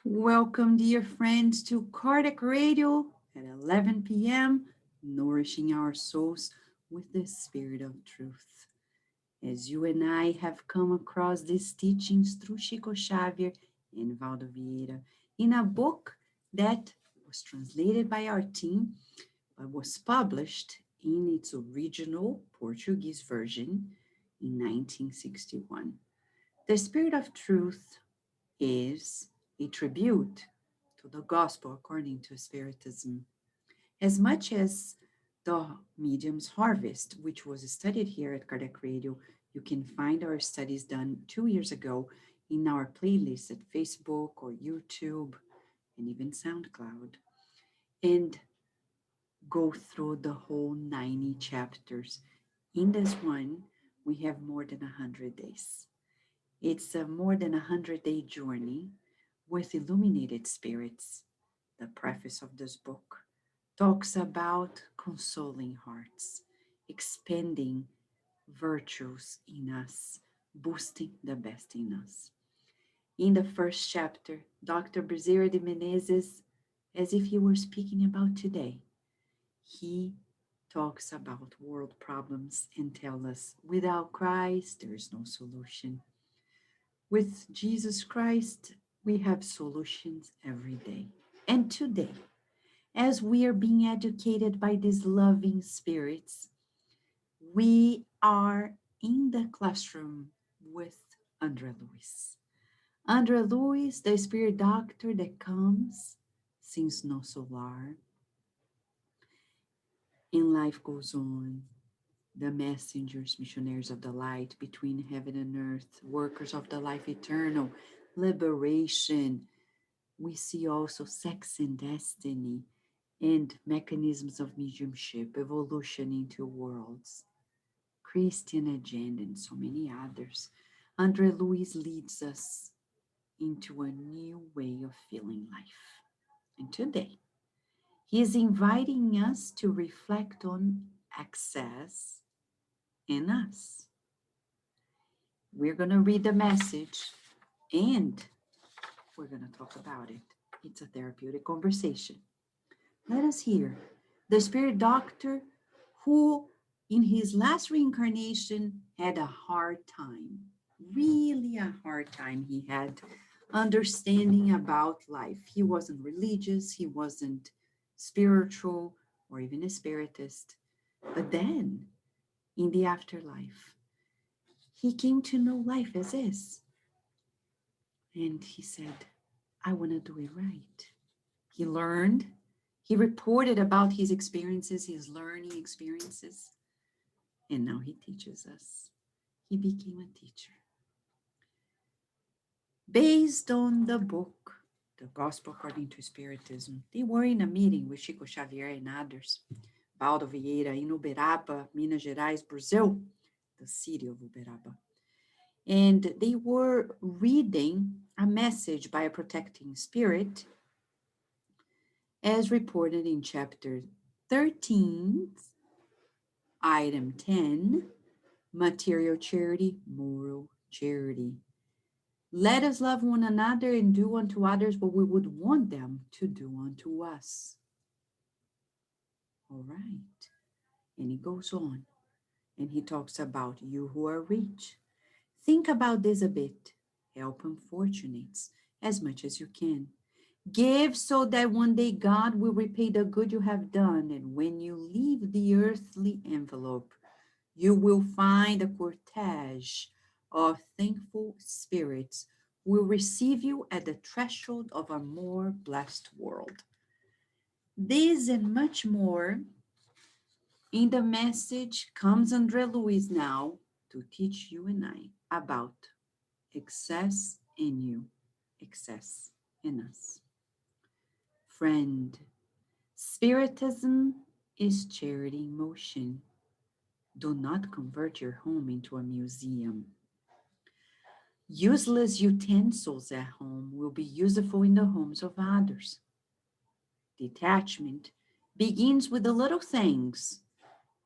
Welcome, dear friends, to Cardiac Radio at 11 p.m., nourishing our souls with the spirit of truth. As you and I have come across these teachings through Chico Xavier and Waldo Vieira in a book that was translated by our team but was published in its original Portuguese version in 1961. The Spirit of Truth is a tribute to the gospel according to Spiritism, as much as the medium's harvest, which was studied here at Kardec Radio. You can find our studies done 2 years ago in our playlist at Facebook or YouTube and even SoundCloud, and go through the whole 90 chapters. In this one, we have more than 100 days. It's a more than 100-day journey with illuminated spirits. The preface of this book talks about consoling hearts, expanding virtues in us, boosting the best in us. In the first chapter, Dr. Bezerra de Menezes, as if he were speaking about today, he talks about world problems and tells us without Christ, there is no solution. With Jesus Christ, we have solutions every day. And today, as we are being educated by these loving spirits, we are in the classroom with André Luiz. André Luiz, the spirit doctor that comes since no solar, and life goes on. The messengers, missionaries of the light between heaven and earth, workers of the life eternal, liberation. We see also sex and destiny and mechanisms of mediumship, evolution into worlds, Christian agenda, and so many others. Andre Luiz leads us into a new way of feeling life. And today, he is inviting us to reflect on access in us. We're going to read the message and we're going to talk about it. It's a therapeutic conversation. Let us hear the spirit doctor who, in his last reincarnation, had a hard time, really a hard time he had understanding about life. He wasn't religious, he wasn't spiritual or even a spiritist. But then, in the afterlife, he came to know life as is. And he said, I want to do it right. He learned, he reported about his experiences, his learning experiences, and now he teaches us. He became a teacher. Based on the book, The Gospel According to Spiritism, they were in a meeting with Chico Xavier and others, Waldo Vieira, in Uberaba, Minas Gerais, Brazil, the city of Uberaba. And they were reading a message by a protecting spirit as reported in chapter 13, item 10, material charity, moral charity. Let us love one another and do unto others what we would want them to do unto us. All right. And he goes on and he talks about you who are rich. Think about this a bit. Help unfortunates as much as you can. Give so that one day God will repay the good you have done. And when you leave the earthly envelope, you will find a cortege of thankful spirits who will receive you at the threshold of a more blessed world. This and much more in the message comes Andre Luiz now to teach you and I about excess in you, excess in us. Friend, Spiritism is charity in motion. Do not convert your home into a museum. Useless utensils at home will be useful in the homes of others. Detachment begins with the little things,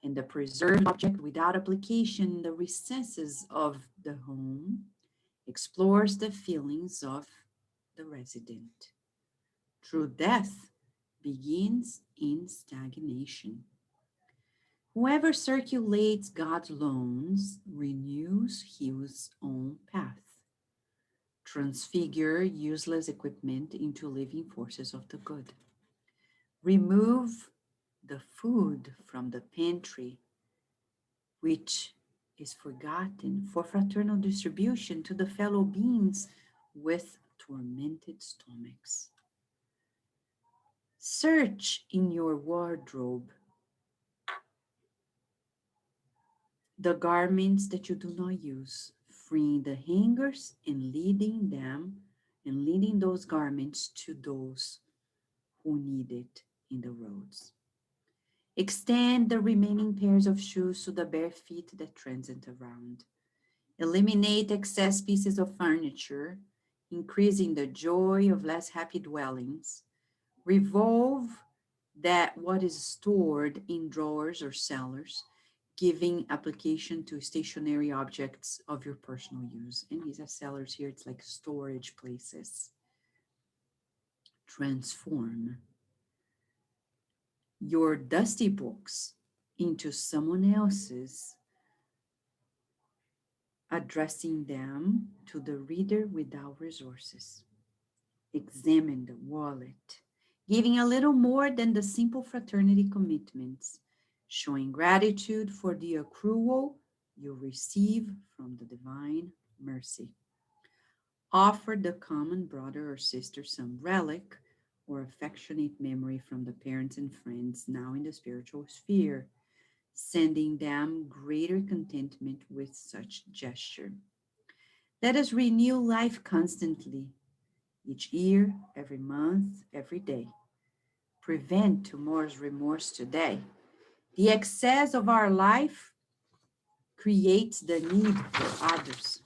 and the preserved object without application in the recesses of the home explores the feelings of the resident. True death begins in stagnation. Whoever circulates God's loans renews his own path. Transfigure useless equipment into living forces of the good. Remove the food from the pantry, which is forgotten for fraternal distribution to the fellow beings with tormented stomachs. Search in your wardrobe the garments that you do not use, freeing the hangers and leading those garments to those who need it in the roads. Extend the remaining pairs of shoes to the bare feet that transit around. Eliminate excess pieces of furniture, increasing the joy of less happy dwellings. Revolve that what is stored in drawers or cellars, giving application to stationary objects of your personal use. And these are cellars here, it's like storage places. Transform your dusty books into someone else's, addressing them to the reader without resources. Examine the wallet, giving a little more than the simple fraternity commitments, showing gratitude for the accrual you receive from the divine mercy. Offer the common brother or sister some relic or affectionate memory from the parents and friends now in the spiritual sphere, sending them greater contentment with such gesture. Let us renew life constantly, each year, every month, every day. Prevent tomorrow's remorse today. The excess of our life creates the need for others.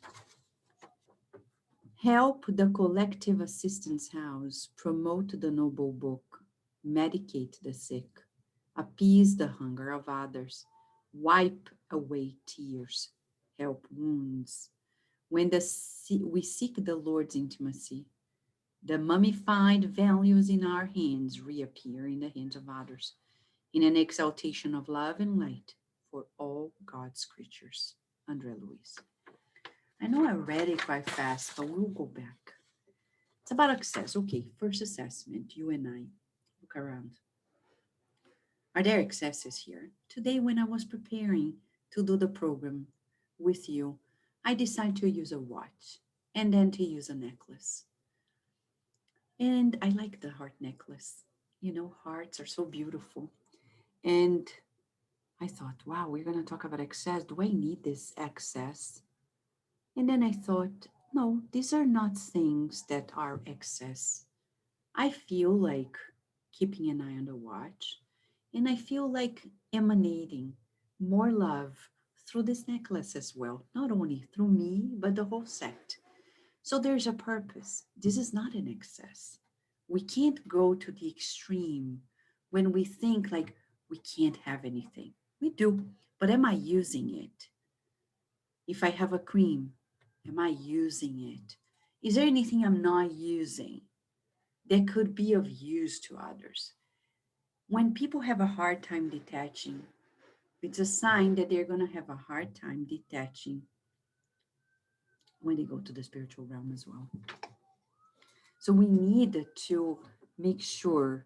Help the collective assistance house, promote the noble book, medicate the sick, appease the hunger of others, wipe away tears, help wounds. When we seek the Lord's intimacy, the mummified values in our hands reappear in the hands of others, in an exaltation of love and light for all God's creatures. Andre Luiz. I know I read it quite fast, but we'll go back. It's about access. Okay, first assessment, you and I. Look around. Are there excesses here? Today, when I was preparing to do the program with you, I decided to use a watch and then to use a necklace. And I like the heart necklace. You know, hearts are so beautiful. And I thought, wow, we're going to talk about excess. Do I need this excess? And then I thought, no, these are not things that are excess. I feel like keeping an eye on the watch, and I feel like emanating more love through this necklace as well, not only through me, but the whole set. So there's a purpose. This is not an excess. We can't go to the extreme when we think like we can't have anything. We do, but am I using it? If I have a cream, am I using it? Is there anything I'm not using that could be of use to others? When people have a hard time detaching, it's a sign that they're going to have a hard time detaching when they go to the spiritual realm as well. So we need to make sure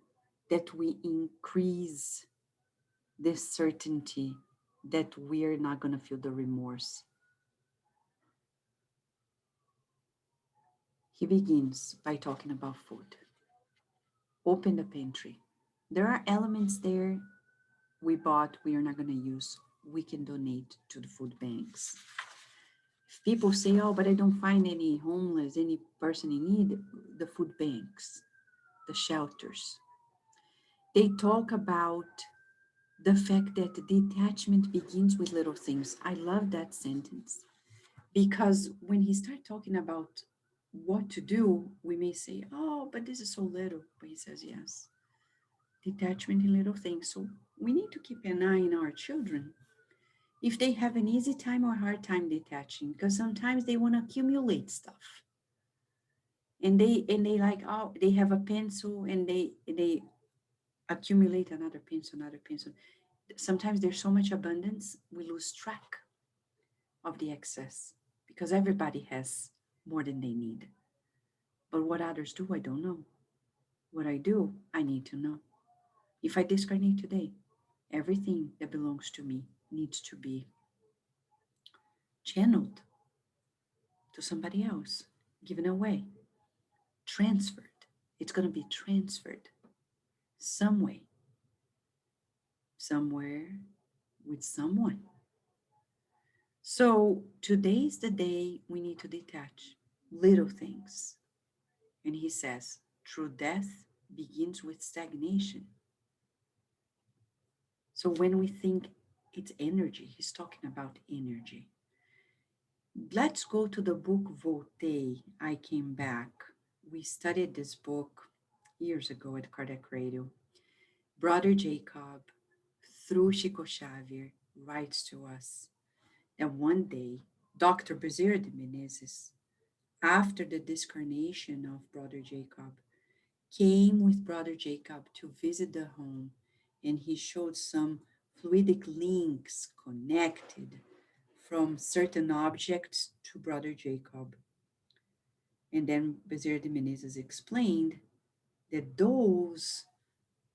that we increase this certainty that we're not going to feel the remorse. He begins by talking about food. Open the pantry. There are elements there we bought, we are not going to use. We can donate to the food banks. If people say, oh, but I don't find any homeless, any person in need, the food banks, the shelters. They talk about the fact that detachment begins with little things. I love that sentence because when he starts talking about what to do, we may say, oh, but this is so little. But he says, yes, detachment in little things. So we need to keep an eye on our children if they have an easy time or hard time detaching, because sometimes they want to accumulate stuff. And they like, oh, they have a pencil, and they accumulate another pencil. Sometimes there's so much abundance, we lose track of the excess because everybody has more than they need. But what others do, I don't know. What I do, I need to know. If I discarnate today, everything that belongs to me needs to be channeled to somebody else, given away, transferred. It's going to be transferred some way, somewhere, with someone. So today's the day we need to detach little things. And he says, true death begins with stagnation. So when we think it's energy, he's talking about energy. Let's go to the book Voltei, I Came Back. We studied this book years ago at Kardec Radio. Brother Jacob, through Chico Xavier, writes to us that one day, Dr. Bezerra de Menezes, after the discarnation of Brother Jacob, came with Brother Jacob to visit the home, and he showed some fluidic links connected from certain objects to Brother Jacob. And then Bezerra de Menezes explained that those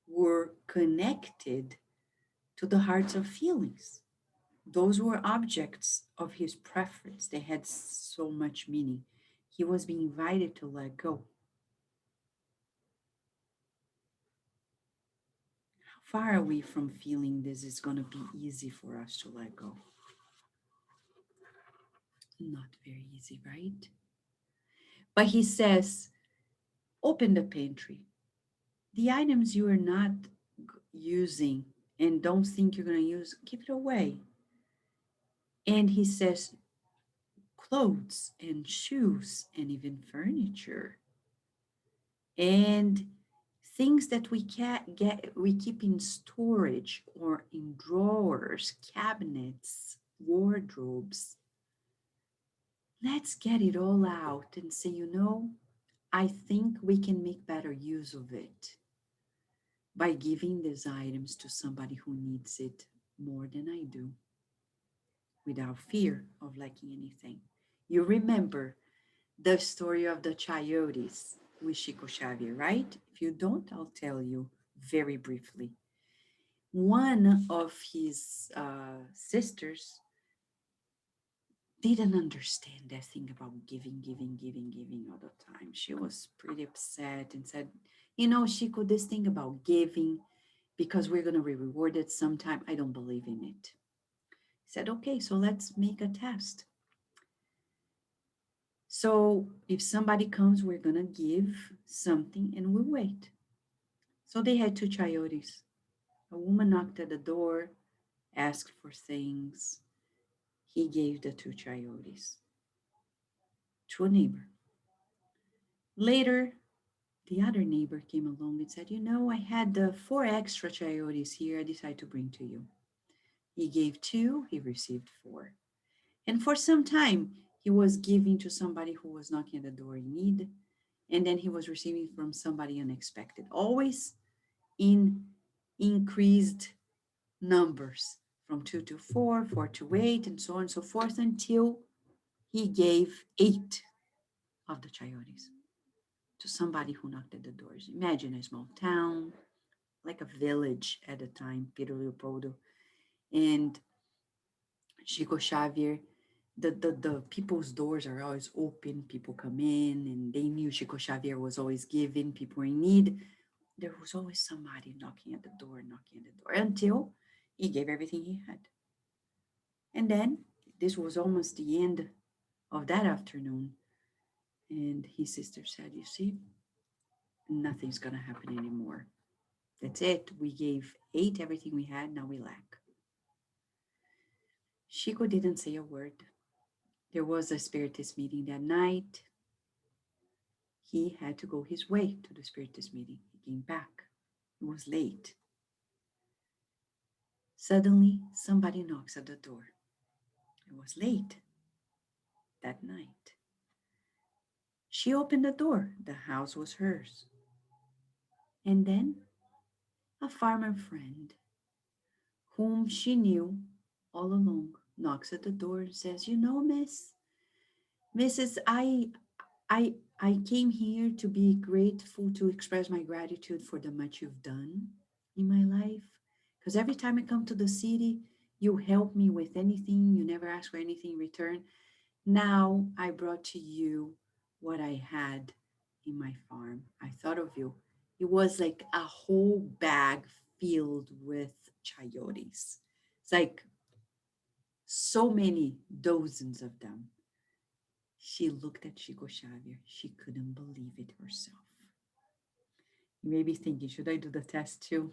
were connected to the hearts of feelings. Those were objects of his preference. They had so much meaning. He was being invited to let go. How far are we from feeling this is going to be easy for us to let go? Not very easy, right? But he says, open the pantry. The items you are not using and don't think you're going to use, keep it away. And he says, clothes and shoes and even furniture and things that we can't get, we keep in storage or in drawers, cabinets, wardrobes. Let's get it all out and say, I think we can make better use of it by giving these items to somebody who needs it more than I do, without fear of lacking anything. You remember the story of the coyotes with Chico Xavier, right? If you don't, I'll tell you very briefly. One of his sisters didn't understand that thing about giving all the time. She was pretty upset and said, Chico, this thing about giving, because we're going to be rewarded sometime, I don't believe in it. He said, okay, so let's make a test. So if somebody comes, we're going to give something and we'll wait. So they had two coyotes. A woman knocked at the door, asked for things. He gave the two coyotes to a neighbor. Later, the other neighbor came along and said, I had the four extra coyotes here. I decided to bring to you. He gave two, he received four. And for some time, he was giving to somebody who was knocking at the door in need. And then he was receiving from somebody unexpected, always in increased numbers from two to four, four to eight, and so on and so forth until he gave eight of the coyotes to somebody who knocked at the doors. Imagine a small town, like a village at the time, Pedro Leopoldo, and Chico Xavier. The people's doors are always open. People come in, and they knew Chico Xavier was always giving. People in need. There was always somebody knocking at the door, until he gave everything he had. And then this was almost the end of that afternoon. And his sister said, you see, nothing's going to happen anymore. That's it. We gave eight everything we had. Now we lack. Chico didn't say a word. There was a spiritist meeting that night. He had to go his way to the spiritist meeting. He came back. It was late. Suddenly, somebody knocks at the door. It was late that night. She opened the door. The house was hers. And then a farmer friend, whom she knew all along, knocks at the door and says, "You know, Mrs. I came here to be grateful, to express my gratitude for the much you've done in my life. Because every time I come to the city, you help me with anything. You never ask for anything in return. Now I brought to you what I had in my farm. I thought of you." It was like a whole bag filled with chayotes. It's like so many dozens of them. She looked at Chico Xavier. She couldn't believe it herself. You may be thinking, should I do the test too?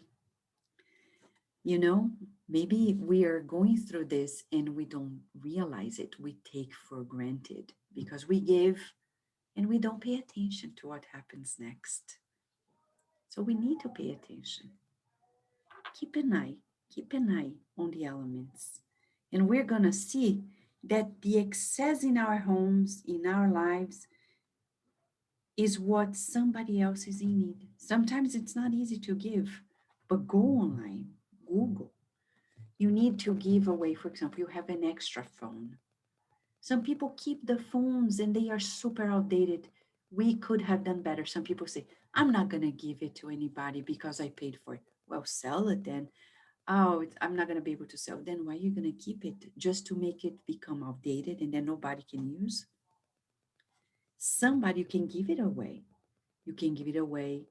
You know, maybe we are going through this and we don't realize it. We take for granted because we give and we don't pay attention to what happens next. So we need to pay attention. Keep an eye, keep an eye on the elements. And we're going to see that the excess in our homes, in our lives, is what somebody else is in need. Sometimes it's not easy to give, but go online, Google. You need to give away, for example, you have an extra phone. Some people keep the phones and they are super outdated. We could have done better. Some people say, "I'm not going to give it to anybody because I paid for it." Well, sell it then. "Oh, I'm not going to be able to sell." Then why are you going to keep it? Just to make it become outdated and then nobody can use? Somebody, you can give it away. You can give it away.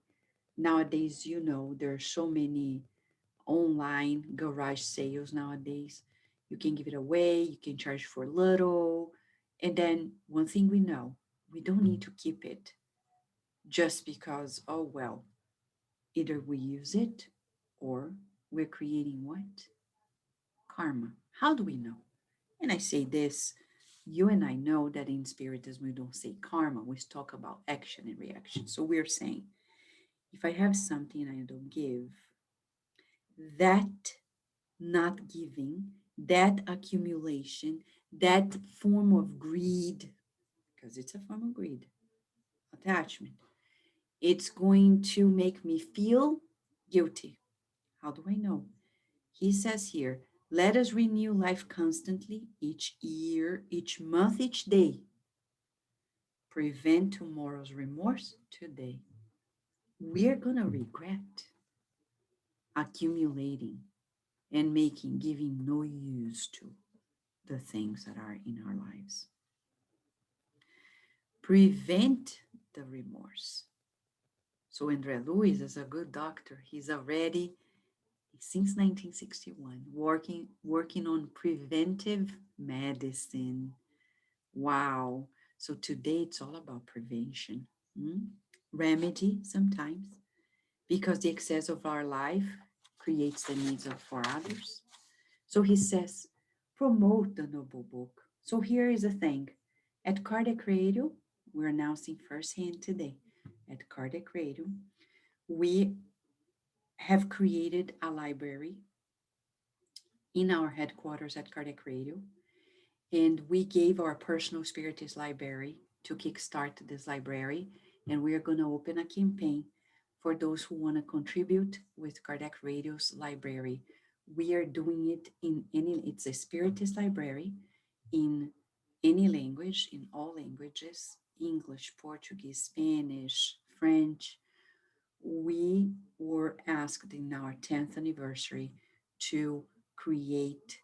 Nowadays, there are so many online garage sales nowadays. You can give it away, you can charge for little. And then one thing we know, we don't need to keep it just because, oh, well, either we use it or we're creating what? Karma. How do we know? And I say this, you and I know that in Spiritism, we don't say karma, we talk about action and reaction. So we're saying, if I have something and I don't give, that not giving, that accumulation, that form of greed, because it's a form of greed, attachment, it's going to make me feel guilty. How do I know? He says here, let us renew life constantly, each year, each month, each day. Prevent tomorrow's remorse today. We're going to regret accumulating and giving no use to the things that are in our lives. Prevent the remorse. So Andre Luiz is a good doctor. He's already, since 1961, working on preventive medicine. Wow. So today it's all about prevention. Remedy sometimes, because the excess of our life creates the needs for others. So he says, promote the noble book. So here is the thing. At Cardiac Radio, we're announcing firsthand today. At Cardiac Radio, we have created a library in our headquarters at Cardiac Radio, and we gave our personal spiritist library to kickstart this library, and we are going to open a campaign for those who want to contribute with Cardiac Radio's library. We are doing it it's a spiritist library in any language, in all languages, English, Portuguese, Spanish, French. We were asked in our 10th anniversary to create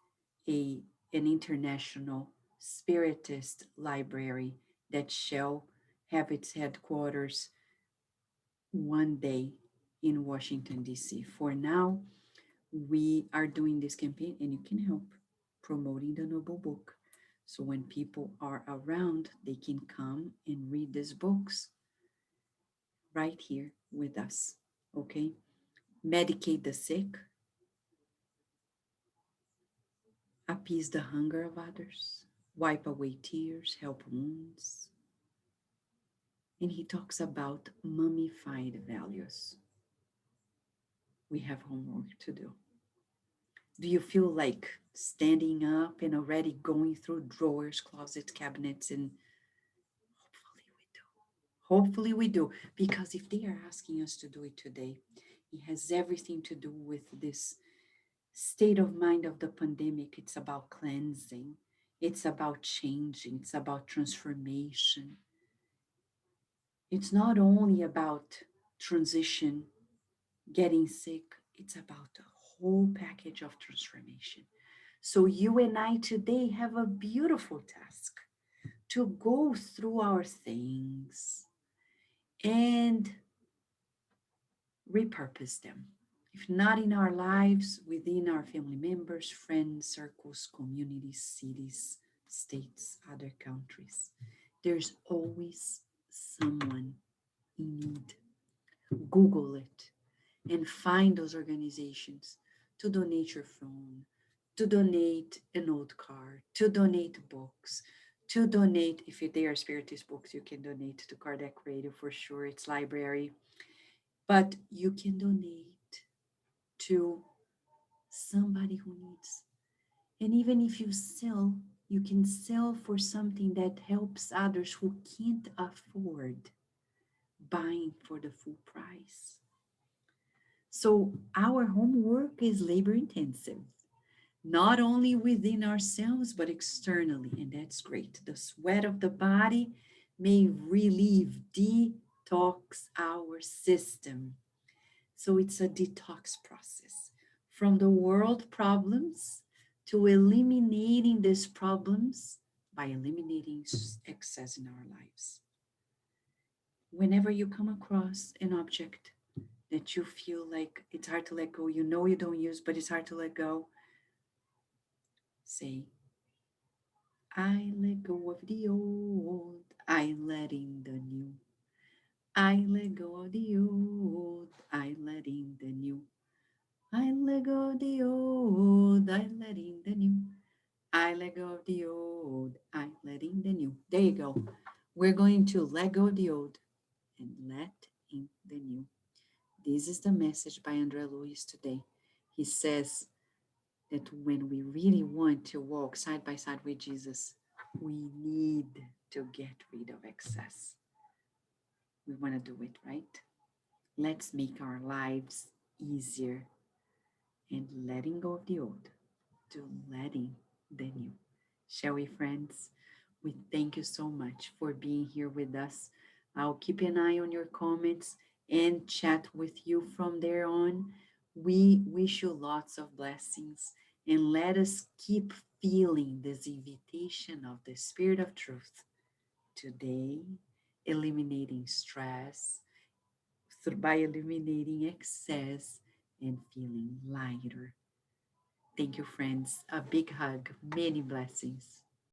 an international spiritist library that shall have its headquarters one day in Washington, D.C. For now, we are doing this campaign and you can help promoting the Noble Book. So when people are around, they can come and read these books right here with us, okay? Medicate the sick, appease the hunger of others, wipe away tears, help wounds. And he talks about mummified values. We have homework to do. Do you feel like standing up and already going through drawers, closets, cabinets, and hopefully we do. Hopefully we do, because if they are asking us to do it today, it has everything to do with this state of mind of the pandemic. It's about cleansing, it's about changing, it's about transformation. It's not only about transition, getting sick, it's about the whole package of transformation. So you and I today have a beautiful task to go through our things and repurpose them. If not in our lives, within our family members, friends, circles, communities, cities, states, other countries, there's always someone in need. Google it and find those organizations to donate your phone, to donate an old car, to donate books, to donate, if they are spiritist books, you can donate to Kardec Radio for sure, it's library, but you can donate to somebody who needs. And even if you sell, you can sell for something that helps others who can't afford buying for the full price. So our homework is labor intensive, not only within ourselves, but externally. And that's great. The sweat of the body may relieve, detox our system. So it's a detox process from the world problems to eliminating these problems by eliminating excess in our lives. Whenever you come across an object that you feel like it's hard to let go, you know you don't use, but it's hard to let go, say, I let go of the old, I let in the new. I let go of the old, I let in the new. I let go of the old, I let in the new. I let go of the old, I let in the new. There you go. We're going to let go of the old and let in the new. This is the message by Andre Luiz today. He says that when we really want to walk side by side with Jesus, we need to get rid of excess. We want to do it, right? Let's make our lives easier and letting go of the old to letting the new. Shall we, friends? We thank you so much for being here with us. I'll keep an eye on your comments and chat with you from there on. We wish you lots of blessings and let us keep feeling this invitation of the Spirit of Truth today, eliminating stress by eliminating excess and feeling lighter. Thank you, friends. A big hug, many blessings.